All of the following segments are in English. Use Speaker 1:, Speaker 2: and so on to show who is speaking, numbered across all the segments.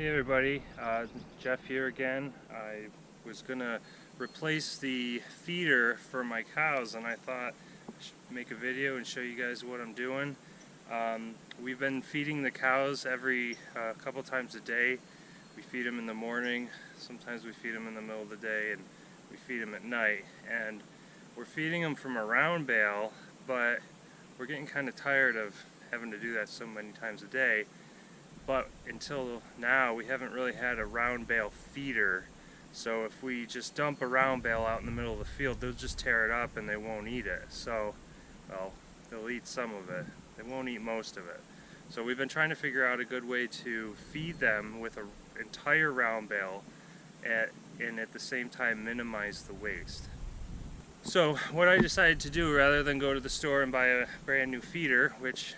Speaker 1: Hey everybody, Jeff here again. I was gonna replace the feeder for my cows and I thought I should make a video and show you guys what I'm doing. We've been feeding the cows every couple times a day. We feed them in the morning, sometimes we feed them in the middle of the day, and we feed them at night. And we're feeding them from a round bale, but we're getting kind of tired of having to do that so many times a day. But until now, we haven't really had a round bale feeder. So if we just dump a round bale out in the middle of the field, they'll just tear it up and they won't eat it. So, well, they'll eat some of it. They won't eat most of it. So we've been trying to figure out a good way to feed them with an entire round bale and at the same time minimize the waste. So what I decided to do, rather than go to the store and buy a brand new feeder, which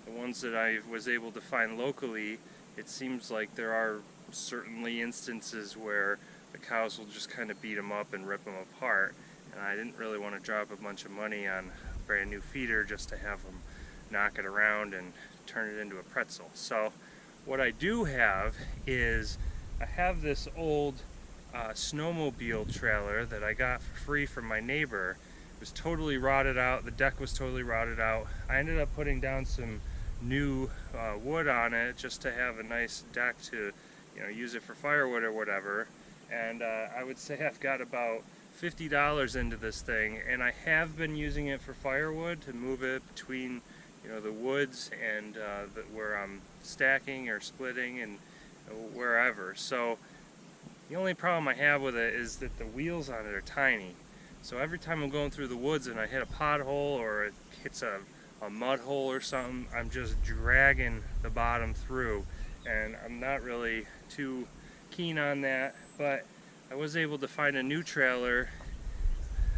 Speaker 1: the ones that I was able to find locally, it seems like there are certainly instances where the cows will just kind of beat them up and rip them apart, and I didn't really want to drop a bunch of money on a brand new feeder just to have them knock it around and turn it into a pretzel. So what I do have is I have this old snowmobile trailer that I got for free from my neighbor. It was totally rotted out, the deck was totally rotted out. I ended up putting down some new wood on it just to have a nice deck to, use it for firewood or whatever. And I would say I've got about $50 into this thing, and I have been using it for firewood to move it between the woods and where I'm stacking or splitting and wherever. So the only problem I have with it is that the wheels on it are tiny. So every time I'm going through the woods and I hit a pothole or it hits a mud hole or something, I'm just dragging the bottom through, and I'm not really too keen on that. But I was able to find a new trailer,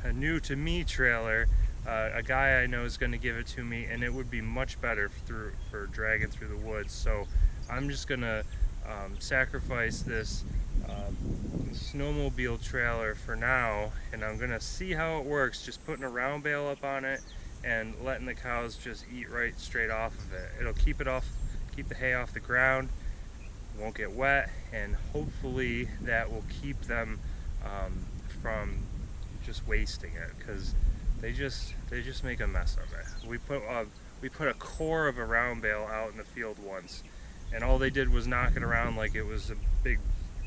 Speaker 1: a new to me trailer. A guy I know is going to give it to me, and it would be much better for dragging through the woods. So I'm just going to sacrifice this snowmobile trailer for now, and I'm going to see how it works, just putting a round bale up on it and letting the cows just eat right straight off of it. It'll keep the hay off the ground, won't get wet, and hopefully that will keep them from just wasting it, because they just make a mess of it. We put a core of a round bale out in the field once, and all they did was knock it around like it was a big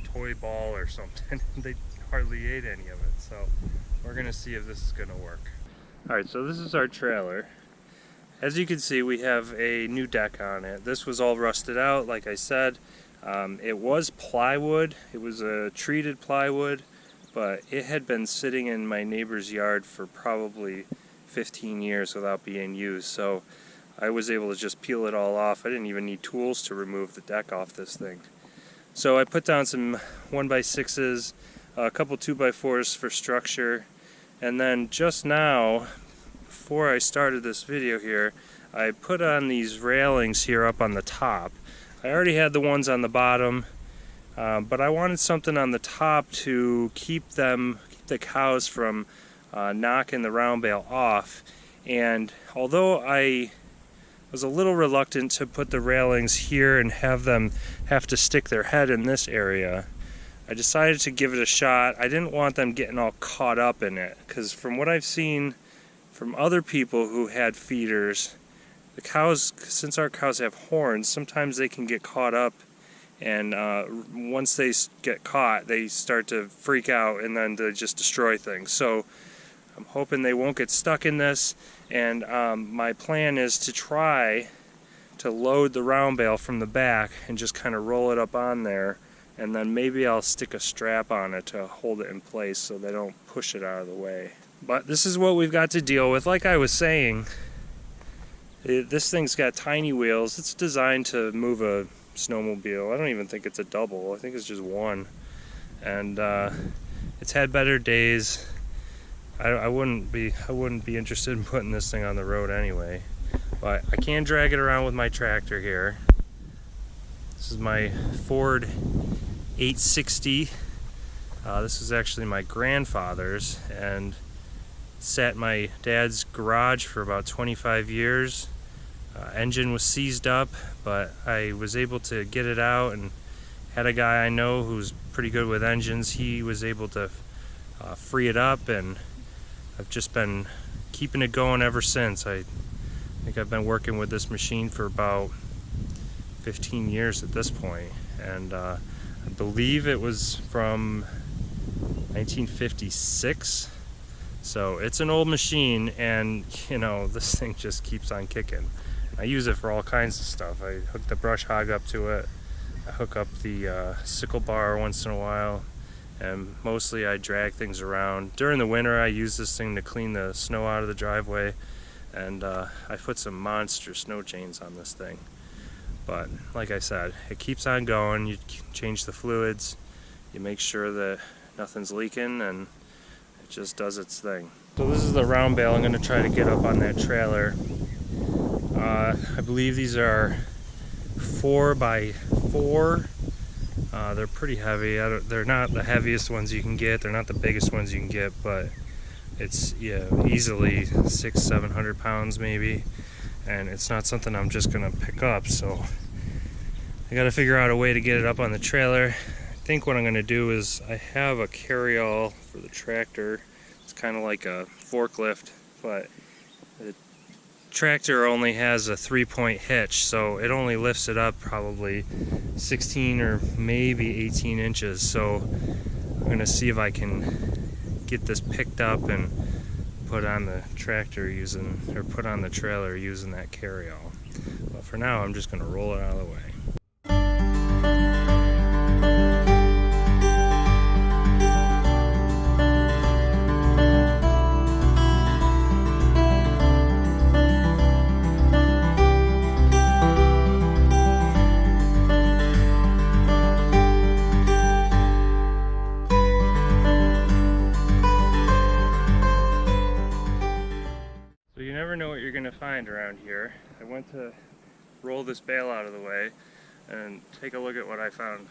Speaker 1: toy ball or something. They hardly ate any of it. So we're gonna see if this is gonna work. Alright, so this is our trailer. As you can see, we have a new deck on it. This was all rusted out, like I said. It was plywood. It was a treated plywood, but it had been sitting in my neighbor's yard for probably 15 years without being used. So I was able to just peel it all off. I didn't even need tools to remove the deck off this thing. So I put down some 1x6s, a couple 2x4s for structure, and then just now, before I started this video here, I put on these railings here up on the top. I already had the ones on the bottom, but I wanted something on the top to keep the cows from knocking the round bale off. And although I was a little reluctant to put the railings here and have them have to stick their head in this area, I decided to give it a shot. I didn't want them getting all caught up in it, because from what I've seen from other people who had feeders, the cows, since our cows have horns, sometimes they can get caught up, and once they get caught, they start to freak out and then they just destroy things. So I'm hoping they won't get stuck in this, and my plan is to try to load the round bale from the back and just kind of roll it up on there, and then maybe I'll stick a strap on it to hold it in place so they don't push it out of the way. But this is what we've got to deal with. Like I was saying, this thing's got tiny wheels. It's designed to move a snowmobile. I don't even think it's a double. I think it's just one. And it's had better days. I wouldn't be interested in putting this thing on the road anyway. But I can drag it around with my tractor here. This is my Ford 860. This is actually my grandfather's, and sat in my dad's garage for about 25 years. Engine was seized up, but I was able to get it out and Had a guy I know who's pretty good with engines. He was able to free it up, and I've just been keeping it going ever since. I think I've been working with this machine for about 15 years at this point, and I believe it was from 1956. So it's an old machine, and you know, this thing just keeps on kicking. I use it for all kinds of stuff. I hook the brush hog up to it. I hook up the sickle bar once in a while, and mostly I drag things around. During the winter I use this thing to clean the snow out of the driveway, and I put some monster snow chains on this thing. But like I said, it keeps on going. You change the fluids, you make sure that nothing's leaking, and it just does its thing. So this is the round bale I'm going to try to get up on that trailer. I believe these are 4x4. They're pretty heavy. They're not the heaviest ones you can get. They're not the biggest ones you can get, but it's easily 600-700 pounds maybe. And it's not something I'm just gonna pick up, so I gotta figure out a way to get it up on the trailer. I think what I'm gonna do is, I have a carryall for the tractor. It's kind of like a forklift, but the tractor only has a 3-point hitch, so it only lifts it up probably 16 or maybe 18 inches. So I'm gonna see if I can get this picked up and put on the tractor using, or put on the trailer using that carryall. But for now, I'm just gonna roll it out of the way. Know what you're gonna find around here. I went to roll this bale out of the way and take a look at what I found.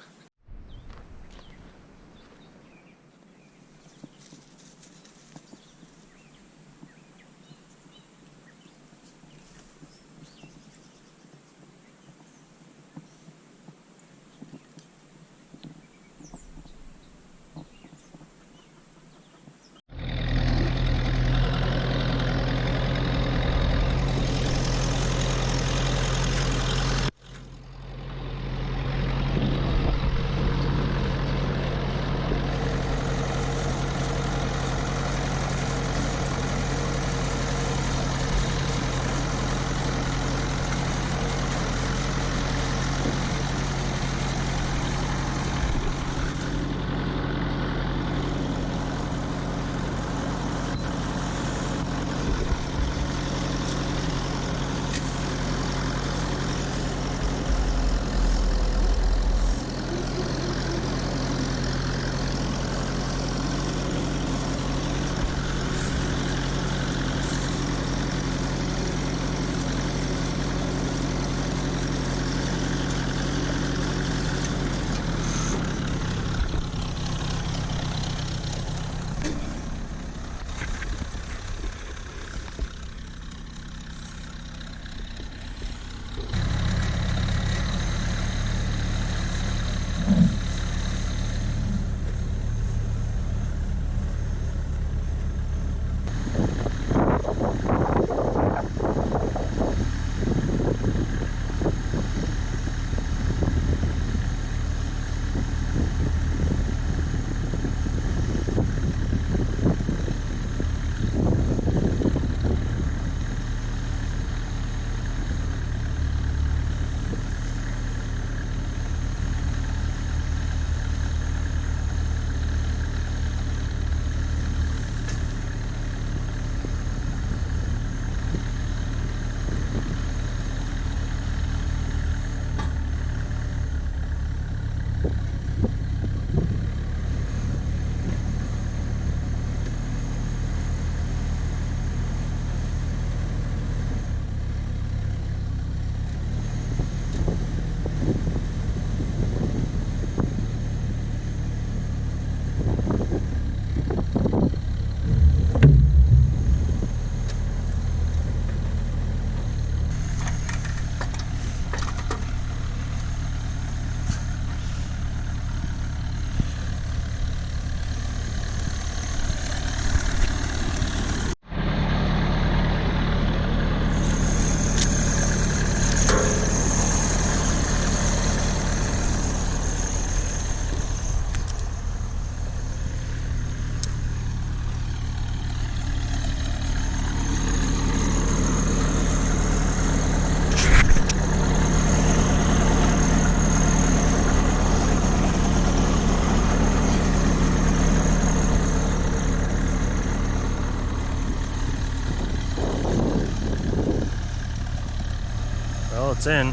Speaker 1: it's in.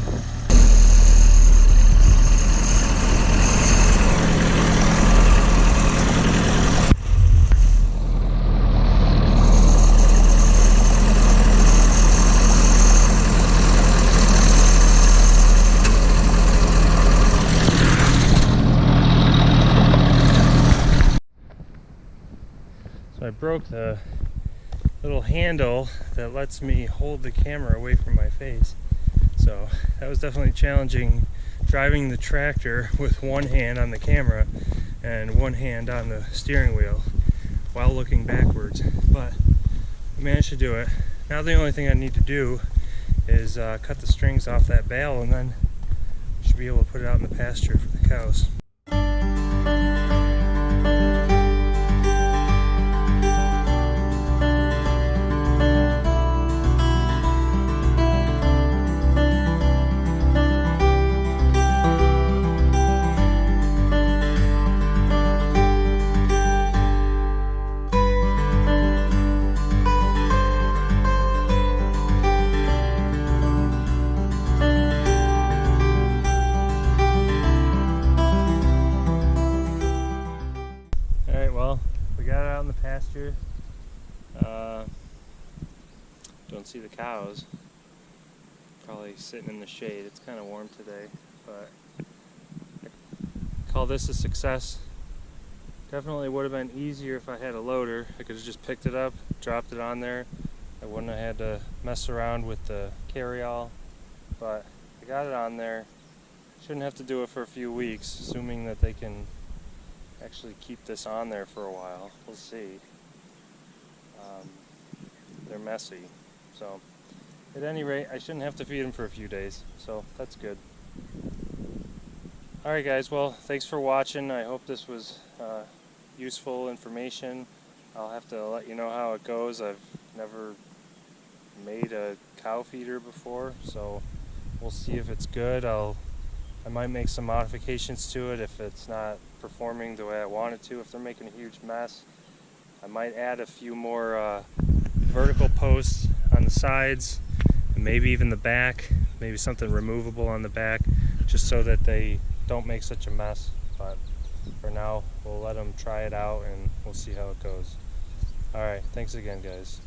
Speaker 1: So I broke the little handle that lets me hold the camera away from my face. So that was definitely challenging, driving the tractor with one hand on the camera and one hand on the steering wheel while looking backwards. But I managed to do it. Now the only thing I need to do is cut the strings off that bale, and then I should be able to put it out in the pasture for the cows. We got it out in the pasture. Don't see the cows. Probably sitting in the shade. It's kind of warm today, but I call this a success. Definitely would have been easier if I had a loader. I could have just picked it up, dropped it on there. I wouldn't have had to mess around with the carryall, but I got it on there. Shouldn't have to do it for a few weeks, assuming that they can actually keep this on there for a while. We'll see. They're messy, so at any rate I shouldn't have to feed them for a few days, so that's good. Alright guys, well, thanks for watching. I hope this was useful information. I'll have to let you know how it goes. I've never made a cow feeder before, so we'll see if it's good. I might make some modifications to it if it's not performing the way I want it to. If they're making a huge mess, I might add a few more vertical posts on the sides, and maybe even the back, maybe something removable on the back, just so that they don't make such a mess. But for now, we'll let them try it out and we'll see how it goes. Alright, thanks again guys.